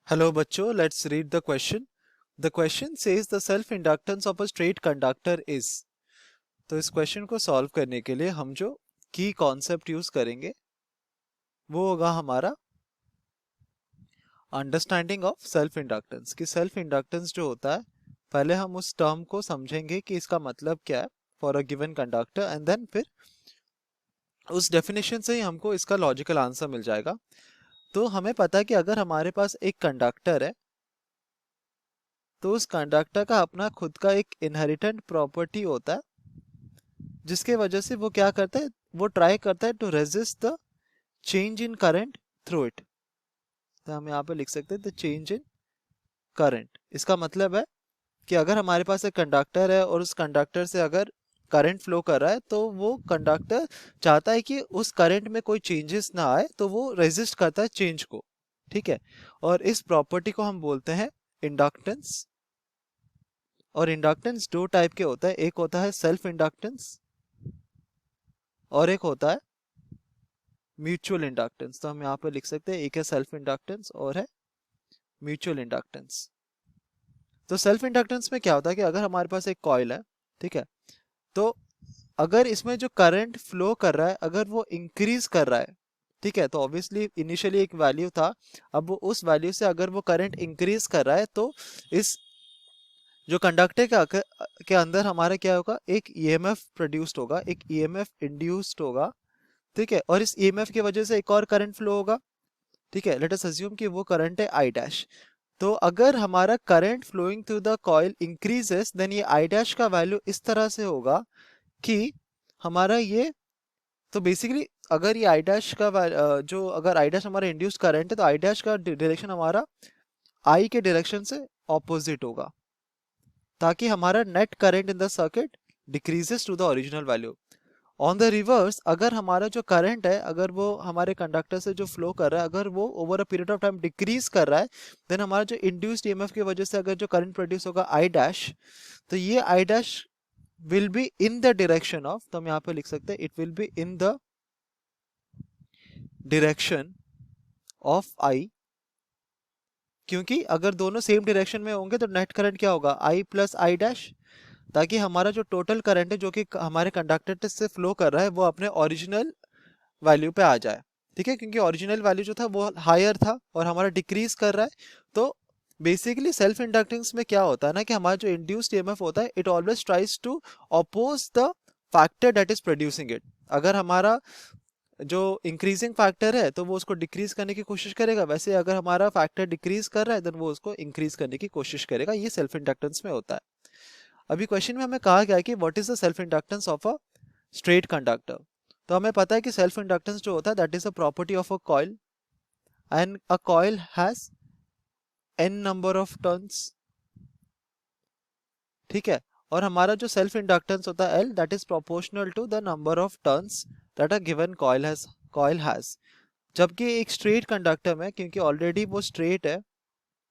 Hello बच्चों, let's read the question. The question says the self inductance of a straight conductor is. तो इस question को solve करने के लिए हम जो की कॉन्सेप्ट यूज करेंगे वो होगा हमारा अंडरस्टैंडिंग ऑफ सेल्फ इंडक्टेंस। कि सेल्फ इंडक्टेंस जो होता है, पहले हम उस टर्म को समझेंगे कि इसका मतलब क्या है for a given conductor, and then फिर उस डेफिनेशन से ही हमको इसका लॉजिकल आंसर मिल जाएगा। तो हमें पता है कि अगर हमारे पास एक कंडक्टर है तो उस कंडक्टर का अपना खुद का एक इनहेरिटेंट प्रॉपर्टी होता है, जिसके वजह से वो क्या करता है, वो ट्राई करता है to resist the change in current through it. तो हम यहाँ पे लिख सकते हैं द चेंज इन करंट। इसका मतलब है कि अगर हमारे पास एक कंडक्टर है और उस कंडक्टर से अगर करंट फ्लो कर रहा है तो वो कंडक्टर चाहता है कि उस करंट में कोई चेंजेस ना आए, तो वो रेजिस्ट करता है चेंज को। ठीक है, और इस प्रॉपर्टी को हम बोलते हैं इंडक्टेंस। और इंडक्टेंस दो टाइप के होता है, एक होता है सेल्फ इंडक्टेंस और एक होता है म्यूचुअल इंडक्टेंस। तो हम यहाँ पे लिख सकते हैं एक है सेल्फ इंडक्टेंस और है म्यूचुअल इंडक्टेंस। तो सेल्फ इंडक्टेंस में क्या होता है कि अगर हमारे पास एक कॉइल है, ठीक है, तो अगर इसमें जो करंट फ्लो कर रहा है अगर वो इंक्रीज कर रहा है, ठीक है, तो ऑब्वियसली इनिशियली एक वैल्यू था, अब वो उस वैल्यू से अगर वो करंट इंक्रीज कर रहा है तो इस जो कंडक्टर के अंदर हमारा क्या होगा, एक ईएमएफ प्रोड्यूस्ड होगा, एक ईएमएफ इंड्यूस्ड होगा। ठीक है, और इस ईएमएफ की वजह से एक और करंट फ्लो होगा। ठीक है, लेट अस अज्यूम कि वो करंट है आई डैश। तो अगर हमारा current flowing through the coil increases, then ये आई डैश का वैल्यू इस तरह से होगा कि हमारा ये, तो बेसिकली अगर ये आई डैश का जो अगर आई डैश हमारा इंड्यूस्ड करंट है तो आई डैश का डायरेक्शन हमारा आई के डायरेक्शन से ऑपोजिट होगा, ताकि हमारा net current in the circuit decreases to the original value. On the reverse, अगर हमारा जो करंट है अगर वो हमारे कंडक्टर से जो फ्लो कर रहा है अगर वो over a period of time decrease कर रहा है, देन हमारा जो इंड्यूस्ड ईएमएफ की वजह से अगर जो करंट प्रोड्यूस होगा आई डैश, तो ये I dash will be in the direction of, तो हम यहाँ पे लिख सकते हैं it will be in the direction of I. क्योंकि अगर दोनों सेम डायरेक्शन में होंगे तो नेट करंट क्या होगा, आई प्लस आई डैश, ताकि हमारा जो टोटल करंट है जो कि हमारे कंडक्टर से फ्लो कर रहा है वो अपने ओरिजिनल वैल्यू पे आ जाए। ठीक है, क्योंकि ओरिजिनल वैल्यू जो था वो हायर था और हमारा डिक्रीज कर रहा है। तो बेसिकली सेल्फ इंडक्टेंस में क्या होता है ना कि हमारा जो इंड्यूस्ड ईएमएफ होता है it always tries to oppose the factor that is producing it. अगर हमारा जो इंक्रीजिंग फैक्टर है तो वो उसको डिक्रीज करने की कोशिश करेगा, वैसे अगर हमारा फैक्टर डिक्रीज कर रहा है देन वो उसको इंक्रीज करने की कोशिश करेगा। ये सेल्फ इंडक्टेंस में होता है। अभी क्वेश्चन में हमें कहा गया है कि what is the self inductance of a straight conductor. तो हमें पता है कि सेल्फ इंडक्टेंस जो होता है that is a property of a coil, and a coil has n number of turns. ठीक है, और हमारा जो सेल्फ इंडक्टेंस होता है L that is proportional to the number of turns that a given coil has. जबकि एक straight conductor में क्योंकि ऑलरेडी वो स्ट्रेट है,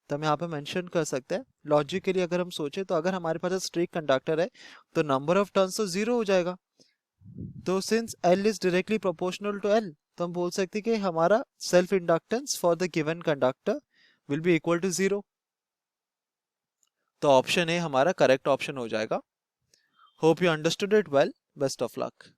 तो हम यहाँ पे मेंशन कर सकते हैं लॉजिकली अगर हम सोचे तो अगर हमारे पास स्ट्रेट कंडक्टर है तो नंबर ऑफ टर्न्स तो जीरो हो जाएगा। तो since L is directly proportional to L, तो हम बोल सकते हैं कि हमारा self inductance for the given conductor will be equal to zero. तो ऑप्शन ए हमारा करेक्ट ऑप्शन हो जाएगा। Hope you understood it well. Best of luck.